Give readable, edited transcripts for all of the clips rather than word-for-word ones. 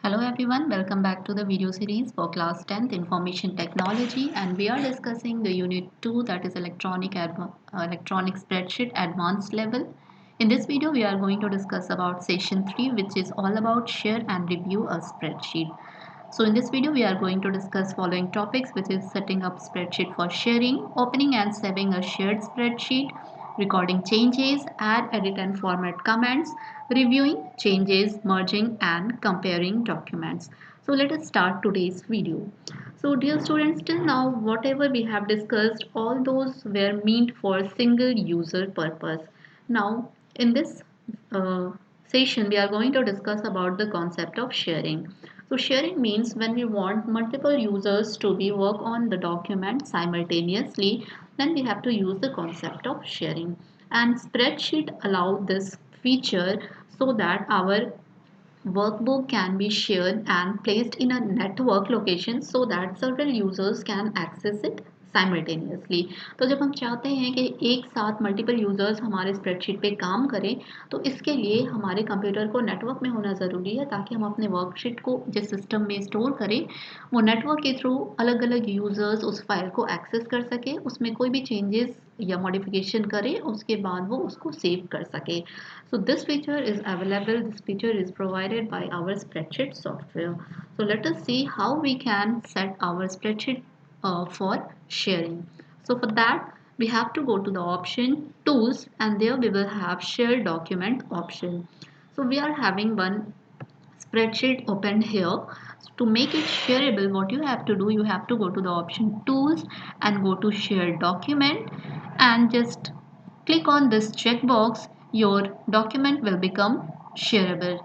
Hello everyone, welcome back to the video series for class 10th Information Technology, and we are discussing the unit 2, that is electronic spreadsheet advanced level. In this video we are going to discuss about session 3, which is all about share and review a spreadsheet. So in this video we are going to discuss following topics, which is setting up spreadsheet for sharing, opening and saving a shared spreadsheet, recording changes, add, edit and format comments, reviewing changes, merging and comparing documents. So let us start today's video. So dear students, till now whatever we have discussed, all those were meant for single user purpose. Now in this uh, session we are going to discuss about the concept of sharing. So sharing means when we want multiple users to be work on the document simultaneously, then we have to use the concept of sharing. And spreadsheet allow this feature so that our workbook can be shared and placed in a network location so that several users can access it simultaneously. तो जब हम चाहते हैं कि एक साथ multiple users हमारे spreadsheet पे काम करें, तो इसके लिए हमारे कंप्यूटर को नेटवर्क में होना ज़रूरी है ताकि हम अपने वर्कशीट को जिस सिस्टम में स्टोर करें, वो नेटवर्क के थ्रू अलग अलग यूज़र्स उस फाइल को एक्सेस कर सके, उसमें कोई भी चेंजेस या मॉडिफिकेशन करे, उसके बाद वो उसको सेव कर सके. So this feature is available, this feature is provided by our spreadsheet software. So let us see how we can set our spreadsheet for sharing. So for that we have to go to the option tools, and there we will have share document option. So we are having one spreadsheet opened here. To make it shareable, what you have to do, you have to go to the option tools and go to share document and just click on this checkbox. Your document will become shareable,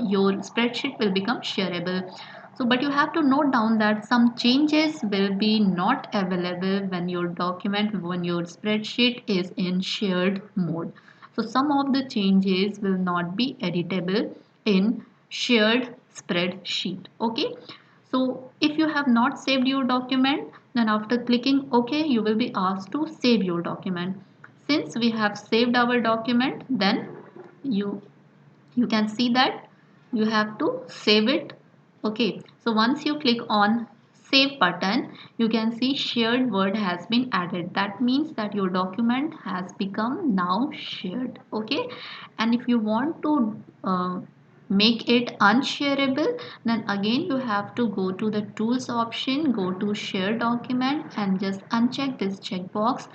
your spreadsheet will become shareable. So but you have to note down that some changes will be not available when your document, when your spreadsheet is in shared mode. So some of the changes will not be editable in shared spreadsheet. Okay, so if you have not saved your document, then after clicking OK, you will be asked to save your document. Since we have saved our document, then you can see that you have to save it. Okay, so once you click on save button, you can see shared word has been added. That means that your document has become now shared. Okay, and if you want to make it unshareable, then again you have to go to the tools option, go to share document and just uncheck this checkbox.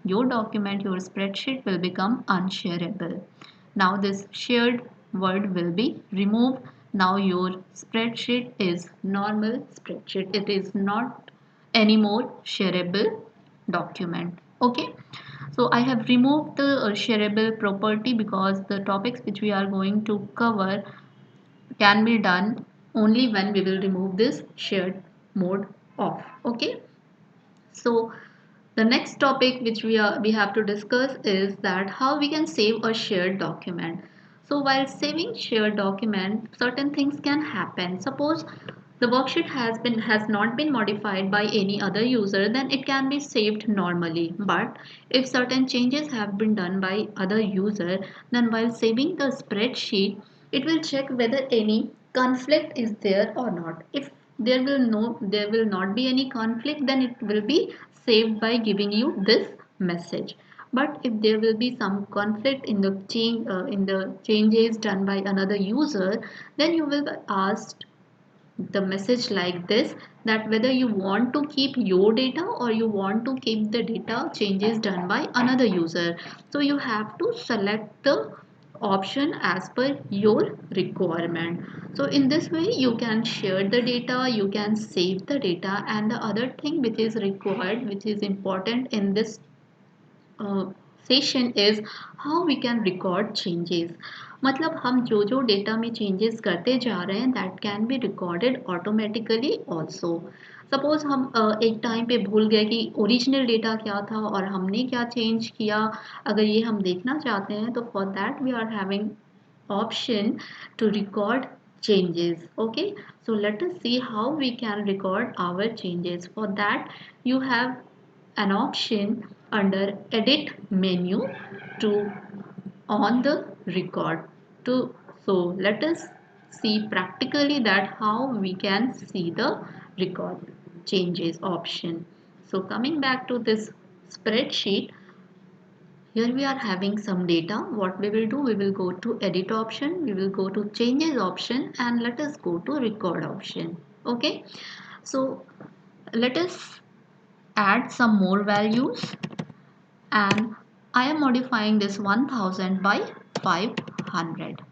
Your document, your spreadsheet will become unshareable. Now this shared word will be removed. Now your spreadsheet is normal spreadsheet. It is not anymore shareable document. Okay. So I have removed the shareable property because the topics which we are going to cover can be done only when we will remove this shared mode off. Okay. So the next topic which we have to discuss is that how we can save a shared document. So while saving shared document, certain things can happen. Suppose the worksheet has not been modified by any other user, then it can be saved normally. But if certain changes have been done by other user, then while saving the spreadsheet, it will check whether any conflict is there or not. If there will not be any conflict, then it will be saved by giving you this message. But if there will be some conflict in the changes done by another user, then you will be asked the message like this, that whether you want to keep your data or you want to keep the data changes done by another user. So you have to select the option as per your requirement. So in this way you can share the data, you can save the data, and the other thing which is required, which is important in this session is how we can record changes. मतलब हम जो जो data में changes करते जा रहे हैं, that can be recorded automatically also. Suppose हम एक टाइम पे भूल गए कि ओरिजिनल डेटा क्या था और हमने क्या चेंज किया. अगर ये हम देखना चाहते हैं, तो for that we are having option to record changes. Okay, so let us see how we can record our changes. For that you have an option under edit menu to on the record to. So let us see practically that how we can see the record changes option. So coming back to this spreadsheet, here we are having some data. What we will do, we will go to edit option, we will go to changes option, and let us go to record option. Okay, so let us add some more values, and I am modifying this 1000 by 500.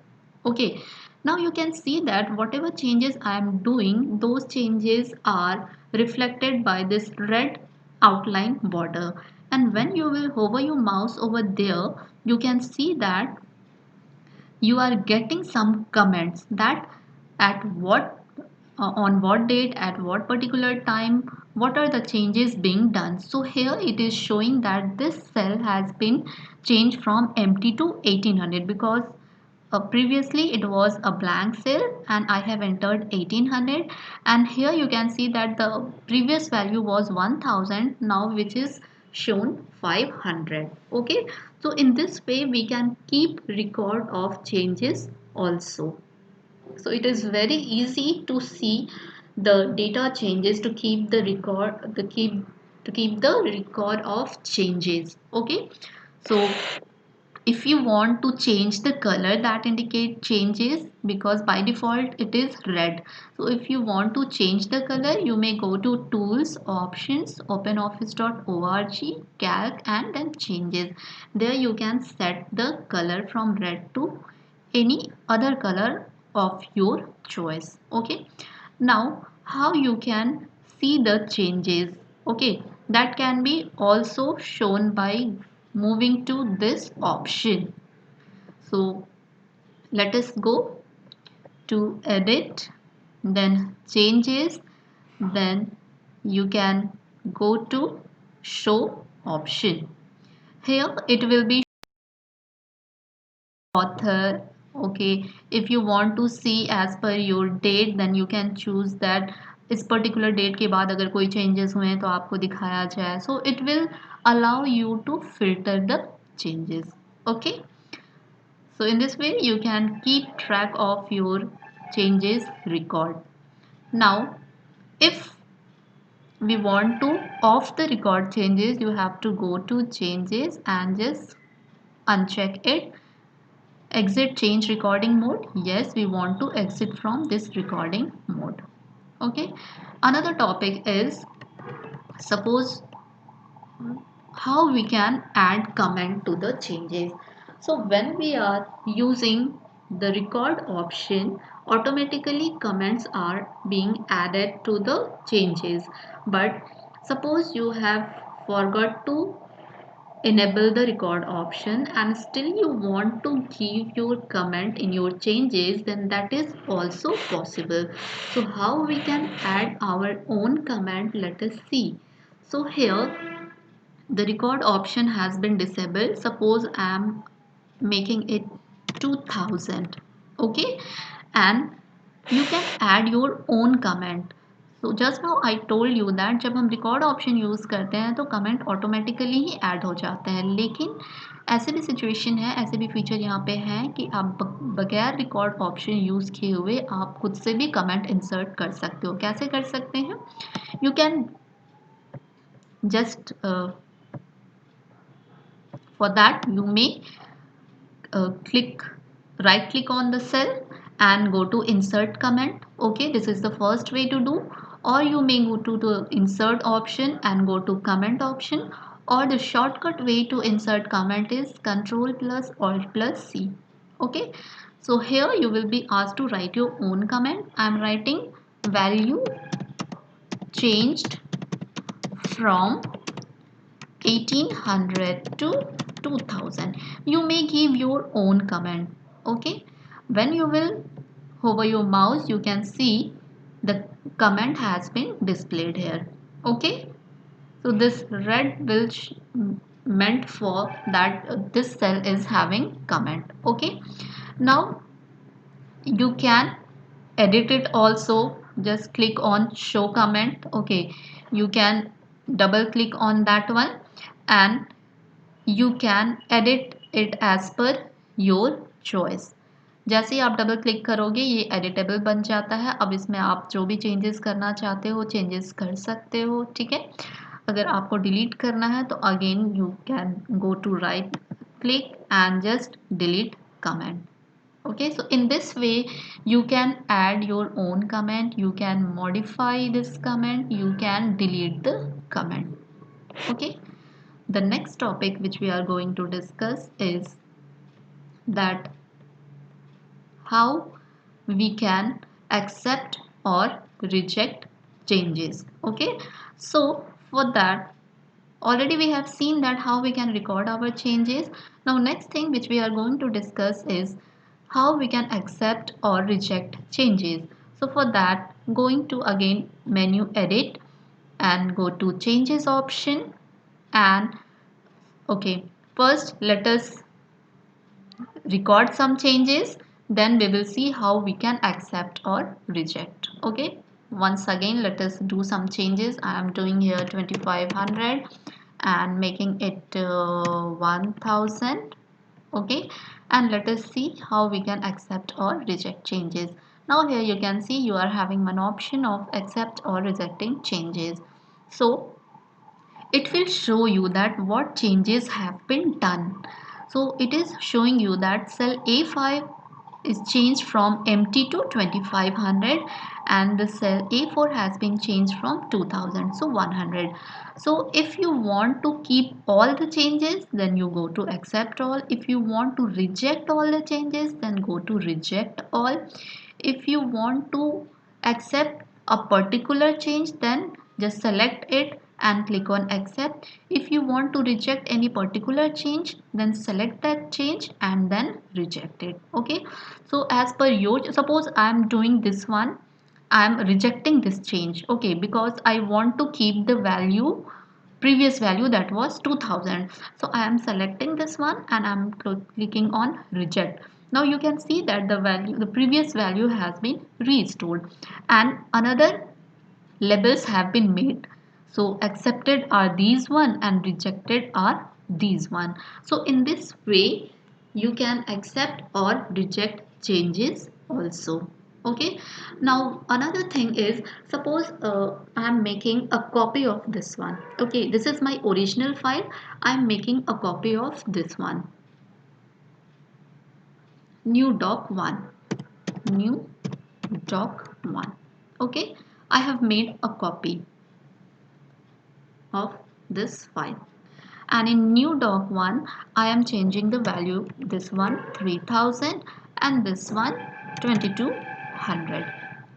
Okay, now you can see that whatever changes I am doing, those changes are reflected by this red outline border, and when you will hover your mouse over there, you can see that you are getting some comments that at what on what date, at what particular time, what are the changes being done. So here it is showing that this cell has been changed from empty to 1800, because previously it was a blank cell and I have entered 1800, and here you can see that the previous value was 1000, now which is shown 500. Okay, so in this way we can keep record of changes also. So it is very easy to see the data changes, to keep the record, to keep the record of changes. Okay, so if you want to change the color that indicate changes, because by default it is red, so if you want to change the color, you may go to tools, options, openoffice.org, calc, and then changes. There you can set the color from red to any other color of your choice. Okay, now how you can see the changes? Okay, that can be also shown by moving to this option. So let us go to edit, then changes, then you can go to show option. Here it will be author. Okay, if you want to see as per your date, then you can choose that इस particular date के बाद अगर कोई changes हुए हैं तो आपको दिखाया जाए. So it will allow you to filter the changes. Okay, so in this way you can keep track of your changes record. Now if we want to off the record changes, you have to go to changes and just uncheck it. Exit change recording mode. Yes, we want to exit from this recording mode. Okay, another topic is, suppose, how we can add comment to the changes. So when we are using the record option, automatically comments are being added to the changes. But suppose you have forgot to enable the record option and still you want to give your comment in your changes, then that is also possible. So how we can add our own comment, let us see. So here the record option has been disabled. Suppose I am making it 2000. Okay, and you can add your own comment. So just now I told you that जब हम record option use करते हैं तो comment automatically ही add हो जाते हैं, लेकिन ऐसे भी situation है, ऐसे भी feature यहाँ पे है कि आप बगैर record option use किए हुए आप खुद से भी comment insert कर सकते हो. कैसे कर सकते हैं? You can just for that you may right click on the cell and go to insert comment. Okay, this is the first way to do. Or you may go to the insert option and go to comment option, or the shortcut way to insert comment is Ctrl plus Alt plus C. Okay, so here you will be asked to write your own comment. I am writing value changed from 1800 to 2000. You may give your own comment. Okay, when you will hover your mouse, you can see the comment has been displayed here. Okay, so this red will meant for that this cell is having comment. Okay, now you can edit it also. Just click on show comment. Okay, you can double click on that one and you can edit it as per your choice. जैसे ही आप double click करोगे ये editable बन जाता है। अब इसमें आप जो भी चेंजेस करना चाहते हो चेंजेस कर सकते हो, ठीक है। अगर आपको डिलीट करना है तो again you can go to right click and just delete comment. Okay, so in this way you can add your own comment, you can modify this comment, you can delete the comment. Okay, the next topic which we are going to discuss is that how we can accept or reject changes. Okay, so for that already we have seen that how we can record our changes. Now next thing which we are going to discuss is how we can accept or reject changes. So for that, going to again menu edit and go to changes option, and okay, first let us record some changes, then we will see how we can accept or reject. Okay, once again let us do some changes. I am doing here 2500 and making it 1000. Okay, and let us see how we can accept or reject changes. Now here you can see you are having one option of accept or rejecting changes. So it will show you that what changes have been done. So it is showing you that cell A5 is changed from empty to 2500, and the cell A4 has been changed from 2000, so 100. So if you want to keep all the changes, then you go to accept all. If you want to reject all the changes, then go to reject all. If you want to accept a particular change, then just select it and click on accept. If you want to reject any particular change, then select that change and then reject it. Okay, so as per your, suppose I am doing this one, I am rejecting this change, okay, because I want to keep the value, previous value, that was 2000. So I am selecting this one and I am clicking on reject. Now you can see that the value, the previous value has been restored and another labels have been made. So accepted are these one and rejected are these one. So in this way you can accept or reject changes also. Okay, now another thing is, suppose I am making a copy of this one. Okay, this is my original file. I am making a copy of this one. New doc 1, new doc 1. Okay, I have made a copy of this file, and in new doc 1 I am changing the value, this one 3000 and this one 2200.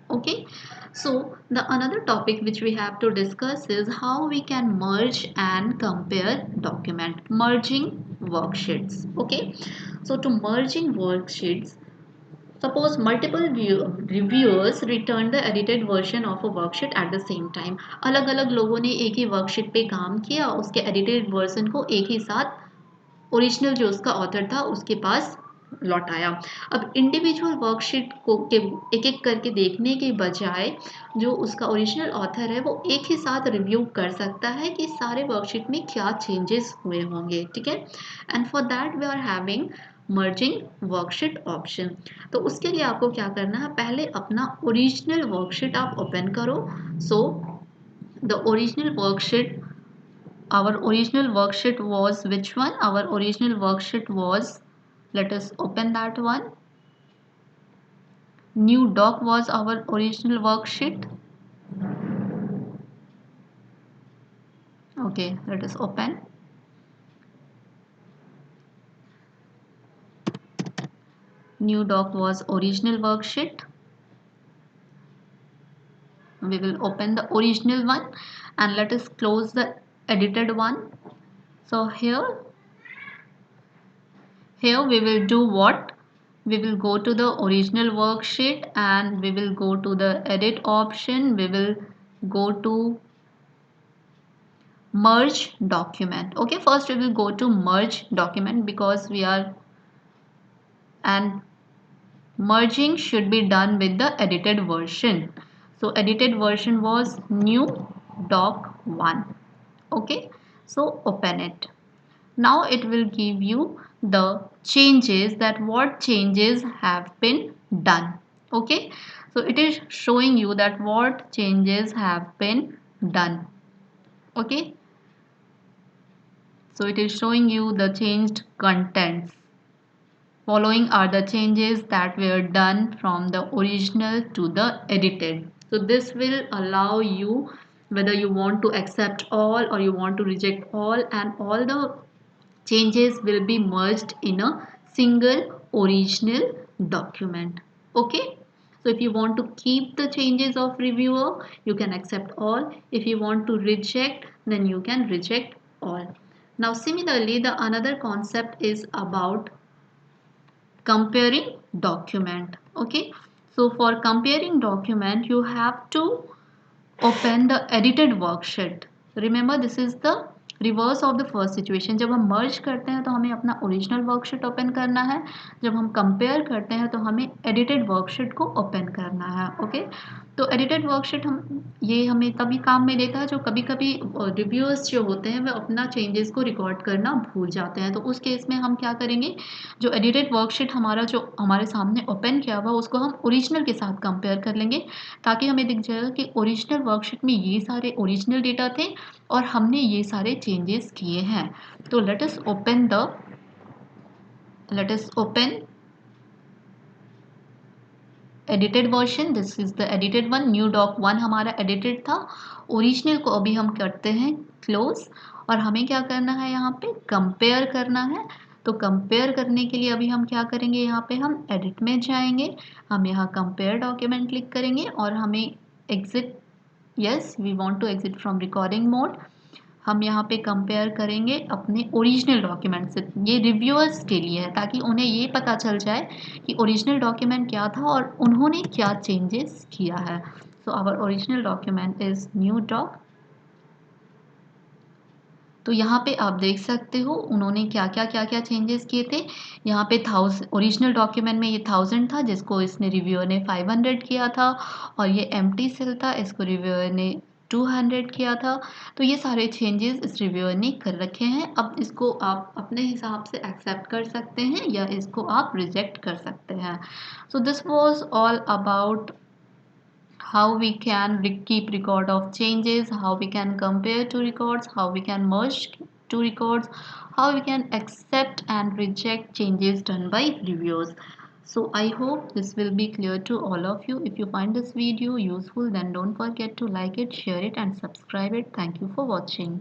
Okay, so the another topic which we have to discuss is how we can merge and compare document, merging worksheets. Okay, so to merging worksheets, suppose multiple reviewers return the edited version of a worksheet at the same time. अलग अलग लोगों ने एक ही worksheet पे काम किया, उसके edited version को एक ही साथ ओरिजिनल जो उसका ऑथर था उसके पास लौटाया। अब इंडिविजुअल वर्कशीट को के एक एक करके देखने के बजाय जो उसका ओरिजिनल ऑथर है वो एक ही साथ रिव्यू कर सकता है कि सारे वर्कशीट में क्या चेंजेस हुए होंगे, ठीक है। And for that we are having merging worksheet option. तो उसके लिए आपको क्या करना है, पहले अपना ओरिजिनल वर्कशीट आप ओपन करो। So the original worksheet, our original worksheet was which one? Our original worksheet was, let us open that one. New doc was our original worksheet. Okay, let us open. New doc was original worksheet. We will open the original one and let us close the edited one. So here we will do what? We will go to the original worksheet and we will go to the edit option. We will go to merge document. Okay, first we will go to merge document because we are, and merging should be done with the edited version. So edited version was new doc 1. Okay, so open it. Now it will give you the changes, that what changes have been done. Okay, so it is showing you that what changes have been done. Okay, so it is showing you the changed contents. Following are the changes that were done from the original to the edited. So this will allow you whether you want to accept all or you want to reject all, and all the changes will be merged in a single original document. Okay, so if you want to keep the changes of reviewer, you can accept all. If you want to reject, then you can reject all. Now similarly, the another concept is about comparing document. Okay, so for comparing document, you have to open the edited worksheet. Remember, this is the reverse of the first situation. जब हम मर्ज करते हैं तो हमें अपना original worksheet open करना है. जब हम कंपेयर करते हैं तो हमें एडिटेड वर्कशीट को ओपन करना है. ओके, तो एडिटेड वर्कशीट ये हमें तभी काम में देता है जो कभी कभी रिव्यूअर्स जो होते हैं वे अपना चेंजेस को रिकॉर्ड करना भूल जाते हैं. तो उस केस में हम क्या करेंगे, जो एडिटेड वर्कशीट हमारा जो हमारे सामने ओपन किया हुआ उसको हम ओरिजिनल के साथ कंपेयर कर लेंगे, ताकि हमें दिख जाएगा कि ओरिजिनल वर्कशीट में ये सारे ओरिजिनल डेटा थे और हमने ये सारे चेंजेस किए हैं. तो let us open edited version. This is the edited one. New doc 1 हमारा एडिटेड था. ओरिजिनल को अभी हम करते हैं क्लोज, और हमें क्या करना है, यहाँ पे कंपेयर करना है. तो कंपेयर करने के लिए अभी हम क्या करेंगे, यहाँ पे हम एडिट में जाएंगे, हम यहाँ कंपेयर डॉक्यूमेंट क्लिक करेंगे और हमें exit, yes we want to exit from recording mode. हम यहाँ पे कंपेयर करेंगे अपने ओरिजिनल डॉक्यूमेंट से. ये रिव्यूअर्स के लिए है ताकि उन्हें ये पता चल जाए कि ओरिजिनल डॉक्यूमेंट क्या था और उन्होंने क्या चेंजेस किया है. So our original document is new doc. तो यहाँ पे आप देख सकते हो उन्होंने क्या क्या चेंजेस किए थे. यहाँ पे 1000 ओरिजिनल डॉक्यूमेंट में ये 1000 था जिसको इसने रिव्यूअर ने 500 किया था, और ये एम्प्टी सेल था, इसको रिव्यूअर ने 200 किया था. तो ये सारे चेंजेस इस रिव्यूअर ने कर रखे हैं. अब इसको आप अपने हिसाब से एक्सेप्ट कर सकते हैं या इसको आप रिजेक्ट कर सकते हैं. So this was all about how we can keep record of changes, how we can compare two records, how we can merge two records, how we can accept and reject changes done by reviewers. So I hope this will be clear to all of you. If you find this video useful, then don't forget to like it, share it and subscribe it. Thank you for watching.